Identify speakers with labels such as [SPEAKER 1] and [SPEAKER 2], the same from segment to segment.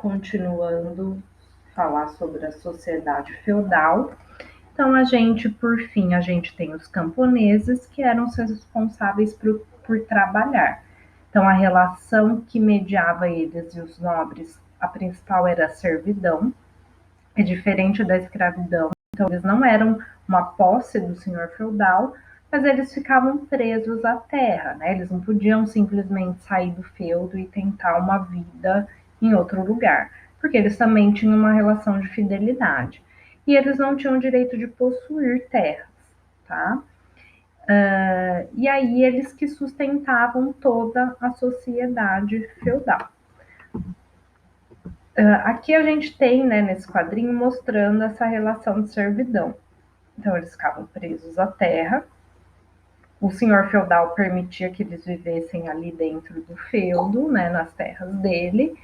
[SPEAKER 1] continuando falar sobre a sociedade feudal. Então, por fim, a gente tem os camponeses, que eram os responsáveis por trabalhar. Então, a relação que mediava eles e os nobres, a principal era a servidão, é diferente da escravidão. Então, eles não eram uma posse do senhor feudal, mas eles ficavam presos à terra, né? Eles não podiam simplesmente sair do feudo e tentar uma vida em outro lugar, porque eles também tinham uma relação de fidelidade. E eles não tinham o direito de possuir terras, tá? E aí eles que sustentavam toda a sociedade feudal. Aqui a gente tem, né, nesse quadrinho, mostrando essa relação de servidão. Então, eles ficavam presos à terra. O senhor feudal permitia que eles vivessem ali dentro do feudo, né, nas terras dele.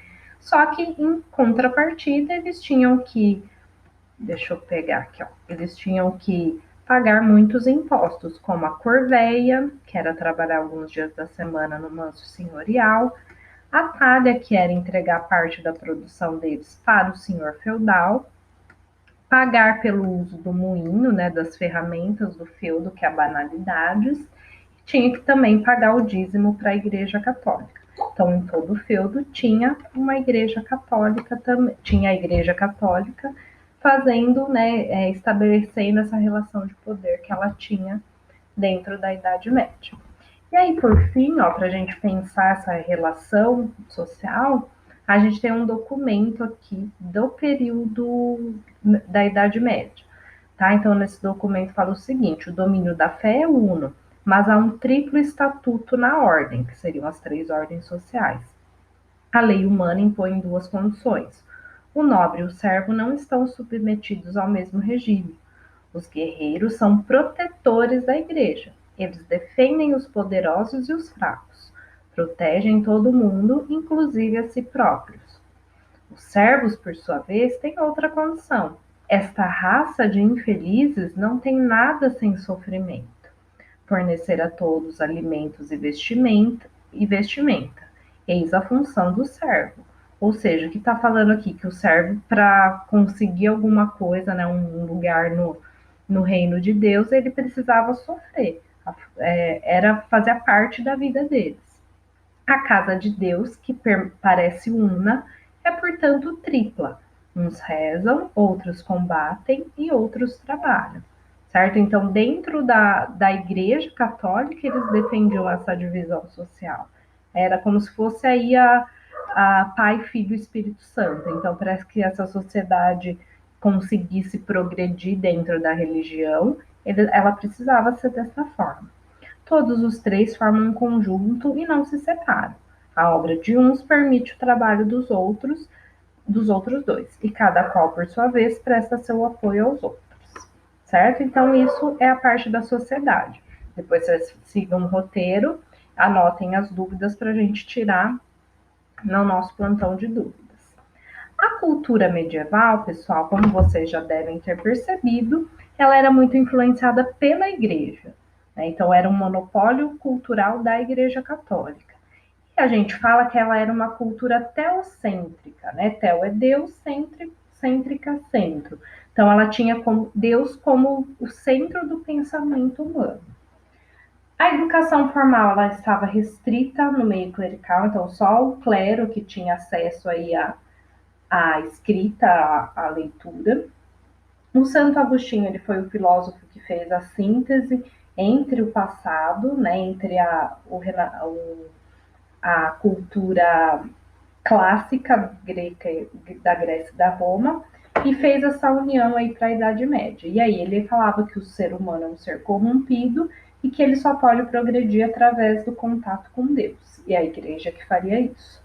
[SPEAKER 1] Só que, em contrapartida, eles tinham que... Deixa eu pegar aqui, ó. Eles tinham que pagar muitos impostos, como a corveia, que era trabalhar alguns dias da semana no manso senhorial, a talha, que era entregar parte da produção deles para o senhor feudal, pagar pelo uso do moinho, né, das ferramentas do feudo, que é a banalidades, tinha que também pagar o dízimo para a Igreja Católica. Então, em todo o feudo tinha uma Igreja Católica também, tinha a Igreja Católica fazendo, né, estabelecendo essa relação de poder que ela tinha dentro da Idade Média. E aí, por fim, para a gente pensar essa relação social, a gente tem um documento aqui do período da Idade Média. Tá? Então, nesse documento fala o seguinte: o domínio da fé é uno, mas há um triplo estatuto na ordem, que seriam as 3 ordens sociais. A lei humana impõe 2 condições. O nobre e o servo não estão submetidos ao mesmo regime. Os guerreiros são protetores da igreja. Eles defendem os poderosos e os fracos. Protegem todo mundo, inclusive a si próprios. Os servos, por sua vez, têm outra condição. Esta raça de infelizes não tem nada sem sofrimento. Fornecer a todos alimentos e vestimenta. Eis a função do servo. Ou seja, o que está falando aqui? Que o servo, para conseguir alguma coisa, né, um lugar no reino de Deus, ele precisava sofrer. Era fazer parte da vida deles. A casa de Deus, que parece una, é, portanto, tripla. Uns rezam, outros combatem e outros trabalham. Certo? Então, dentro da Igreja Católica, eles defendiam essa divisão social. Era como se fosse aí a Pai, Filho e Espírito Santo. Então, parece que essa sociedade conseguisse progredir dentro da religião, ela precisava ser dessa forma. Todos os 3 formam um conjunto e não se separam. A obra de uns permite o trabalho dos outros 2, e cada qual, por sua vez, presta seu apoio aos outros. Certo? Então, isso é a parte da sociedade. Depois vocês sigam o roteiro, anotem as dúvidas para a gente tirar no nosso plantão de dúvidas. A cultura medieval, pessoal, como vocês já devem ter percebido, ela era muito influenciada pela igreja. Né? Então, era um monopólio cultural da Igreja Católica. E a gente fala que ela era uma cultura teocêntrica, né? Teo é Deus, cêntrica, centro. Então, ela tinha Deus como o centro do pensamento humano. A educação formal ela estava restrita no meio clerical, então só o clero que tinha acesso aí à escrita, à leitura. O Santo Agostinho ele foi o filósofo que fez a síntese entre o passado, né, entre a cultura clássica greca, da Grécia e da Roma, e fez essa união aí para a Idade Média. E aí ele falava que o ser humano é um ser corrompido e que ele só pode progredir através do contato com Deus. E a igreja que faria isso.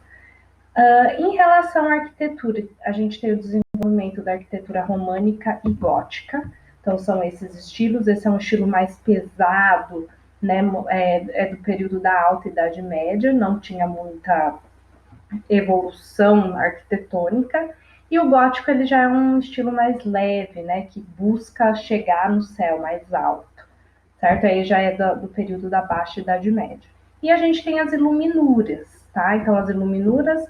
[SPEAKER 1] Em relação à arquitetura, a gente tem o desenvolvimento da arquitetura românica e gótica. Então, são esses estilos. Esse é um estilo mais pesado, né? É do período da Alta Idade Média, não tinha muita evolução arquitetônica. E o gótico ele já é um estilo mais leve, né? Que busca chegar no céu mais alto, certo? Aí já é do período da Baixa Idade Média. E a gente tem as iluminuras, tá? Então, as iluminuras,